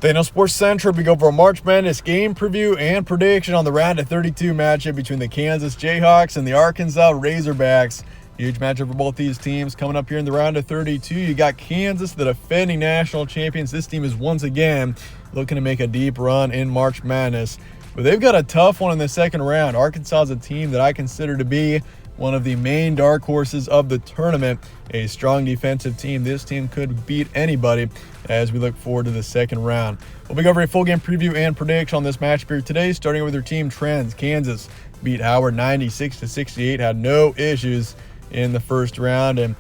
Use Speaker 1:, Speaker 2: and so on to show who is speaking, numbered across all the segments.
Speaker 1: Daniel Sports Central, we go for a March Madness game preview and prediction on the round of 32 matchup between the Kansas Jayhawks and the Arkansas Razorbacks. Huge matchup for both these teams coming up here in the round of 32. You got Kansas, the defending national champions. This team is once again looking to make a deep run in March Madness, but they've got a tough one in the second round. Arkansas is a team that I consider to be one of the main dark horses of the tournament, a strong defensive team. This team could beat anybody as we look forward to the second round. We'll be covering a full game preview and prediction on this match here today, starting with their team trends. Kansas beat Howard 96-68, had no issues in the first round, and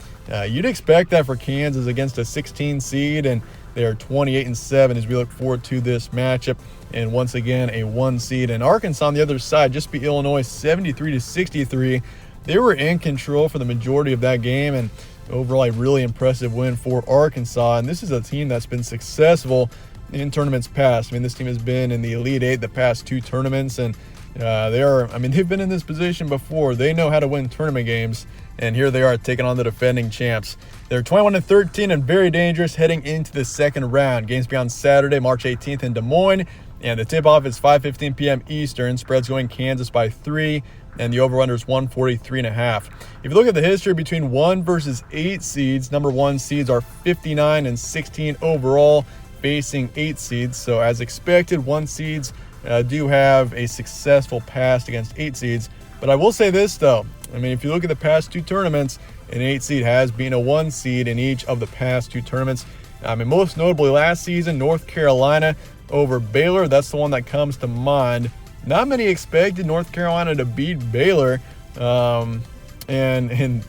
Speaker 1: you'd expect that for Kansas against a 16 seed, and they are 28-7 as we look forward to this matchup. And once again, a 1 seed. And Arkansas on the other side just beat Illinois 73-63. They were in control for the majority of that game, and overall a really impressive win for Arkansas. And this is a team that's been successful in tournaments past. I mean, this team has been in the Elite Eight the past 2 tournaments, and they've been in this position before. They know how to win tournament games, and here they are taking on the defending champs. They're 21-13 and very dangerous heading into the second round. Games be on Saturday, March 18th in Des Moines, and the tip-off is 5:15 p.m. Eastern. Spread's going Kansas by 3. And the over-under is 143.5. If you look at the history between 1 versus 8 seeds, number 1 seeds are 59-16 overall, facing 8 seeds. So as expected, 1 seeds do have a successful past against 8 seeds. But I will say this, though. I mean, if you look at the past 2 tournaments, an 8 seed has been a 1 seed in each of the past 2 tournaments. I mean, most notably last season, North Carolina over Baylor. That's the one that comes to mind. Not many expected North Carolina to beat Baylor, and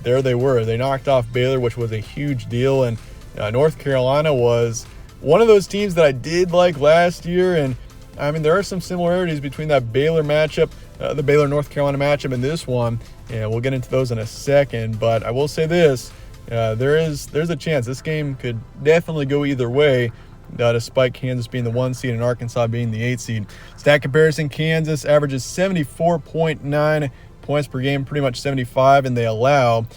Speaker 1: there they were. They knocked off Baylor, which was a huge deal, and North Carolina was one of those teams that I did like last year, and I mean, there are some similarities between that Baylor matchup, the Baylor-North Carolina matchup, and this one, and we'll get into those in a second, but I will say this, there's a chance this game could definitely go either way, despite Kansas being the 1 seed and Arkansas being the 8 seed. Stat comparison, Kansas averages 74.9 points per game, pretty much 75, and they allow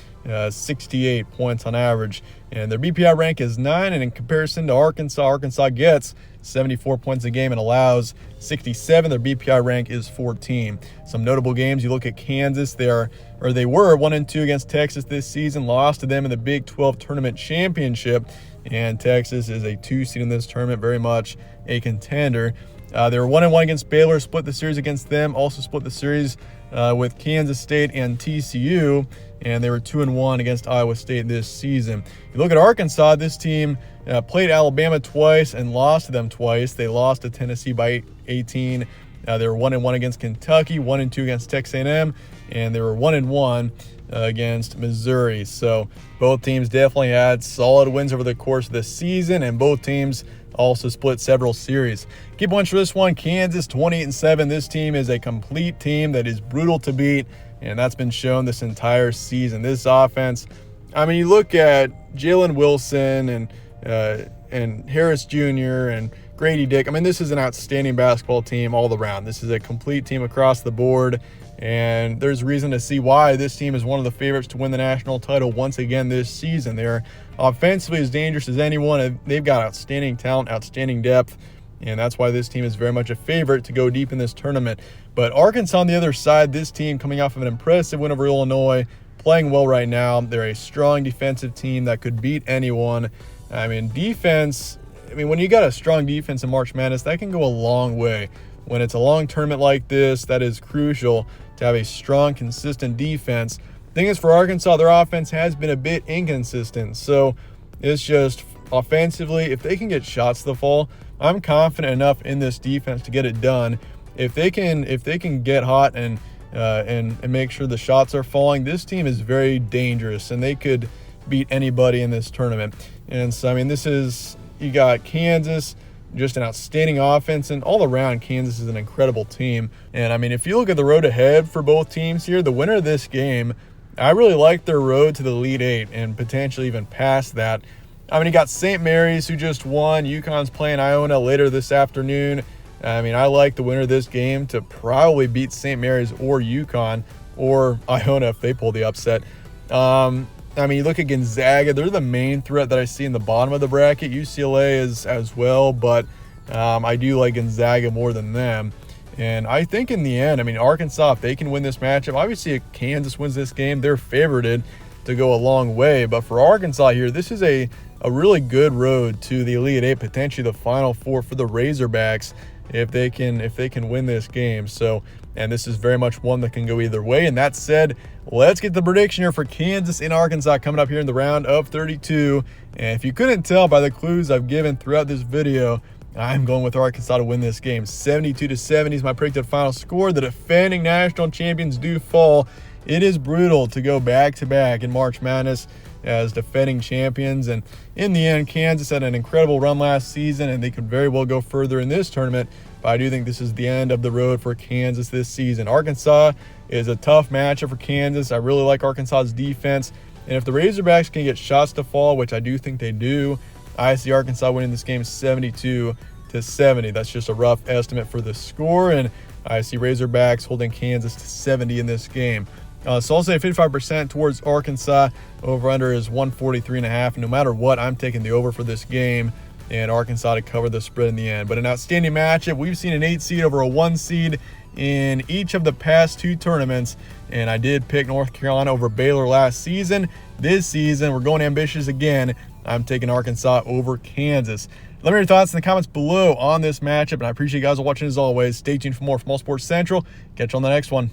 Speaker 1: 68 points on average. And their BPI rank is 9, and in comparison to Arkansas gets 74 points a game and allows 67. Their BPI rank is 14. Some notable games, you look at Kansas, they were 1-2 against Texas this season, lost to them in the Big 12 Tournament Championship, and Texas is a 2 seed in this tournament, very much a contender. They were 1-1 against Baylor, split the series against them, also split the series with Kansas State and TCU, and they were 2-1 against Iowa State this season. If you look at Arkansas, this team played Alabama twice and lost to them twice. They lost to Tennessee by 18. They were 1-1 against Kentucky, 1-2 against Texas A&M, and they were 1-1 against Missouri. So both teams definitely had solid wins over the course of the season, and both teams also split several series. Key points for this one, Kansas 28-7. This team is a complete team that is brutal to beat, and that's been shown this entire season. This offense, I mean, you look at Jalen Wilson and Harris Jr. and Grady Dick. I mean, this is an outstanding basketball team all around. This is a complete team across the board, and there's reason to see why this team is one of the favorites to win the national title once again this season. They're offensively as dangerous as anyone, and they've got outstanding talent, outstanding depth, and that's why this team is very much a favorite to go deep in this tournament. But Arkansas on the other side, this team coming off of an impressive win over Illinois, playing well right now. They're a strong defensive team that could beat anyone. I mean, defense, when you got a strong defense in March Madness, that can go a long way. When it's a long tournament like this, that is crucial to have a strong, consistent defense. Thing is, for Arkansas, their offense has been a bit inconsistent. So it's just offensively, if they can get shots to the fall, I'm confident enough in this defense to get it done. If they can get hot and make sure the shots are falling, this team is very dangerous, and they could beat anybody in this tournament. And so, I mean, you got Kansas, just an outstanding offense, and all around Kansas is an incredible team. And I mean, if you look at the road ahead for both teams here, the winner of this game, I really like their road to the Elite Eight and potentially even past that. I mean, you got St. Mary's, who just won. UConn's playing Iona later this afternoon. I mean, I like the winner of this game to probably beat St. Mary's or UConn or Iona if they pull the upset. I mean, you look at Gonzaga, they're the main threat that I see in the bottom of the bracket. UCLA is as well, but I do like Gonzaga more than them. And I think in the end, I mean, Arkansas, if they can win this matchup, obviously if Kansas wins this game, they're favorited to go a long way. But for Arkansas here, this is a really good road to the Elite Eight, potentially the Final Four for the Razorbacks if they can win this game. So, and this is very much one that can go either way. And that said, let's get the prediction here for Kansas and Arkansas coming up here in the round of 32. And if you couldn't tell by the clues I've given throughout this video, I'm going with Arkansas to win this game. 72-70 is my predicted final score. The defending national champions do fall. It is brutal to go back-to-back in March Madness as defending champions. And in the end, Kansas had an incredible run last season, and they could very well go further in this tournament. But I do think this is the end of the road for Kansas this season. Arkansas is a tough matchup for Kansas. I really like Arkansas's defense. And if the Razorbacks can get shots to fall, which I do think they do, I see Arkansas winning this game 72-70. That's just a rough estimate for the score, and I see Razorbacks holding Kansas to 70 in this game. So I'll say 55% towards Arkansas. Over-under is 143.5. No matter what, I'm taking the over for this game and Arkansas to cover the spread in the end. But an outstanding matchup. We've seen an 8 seed over a 1 seed in each of the past 2 tournaments, and I did pick North Carolina over Baylor last season. This season, we're going ambitious again. I'm taking Arkansas over Kansas. Let me know your thoughts in the comments below on this matchup, and I appreciate you guys watching as always. Stay tuned for more from All Sports Central. Catch you on the next one.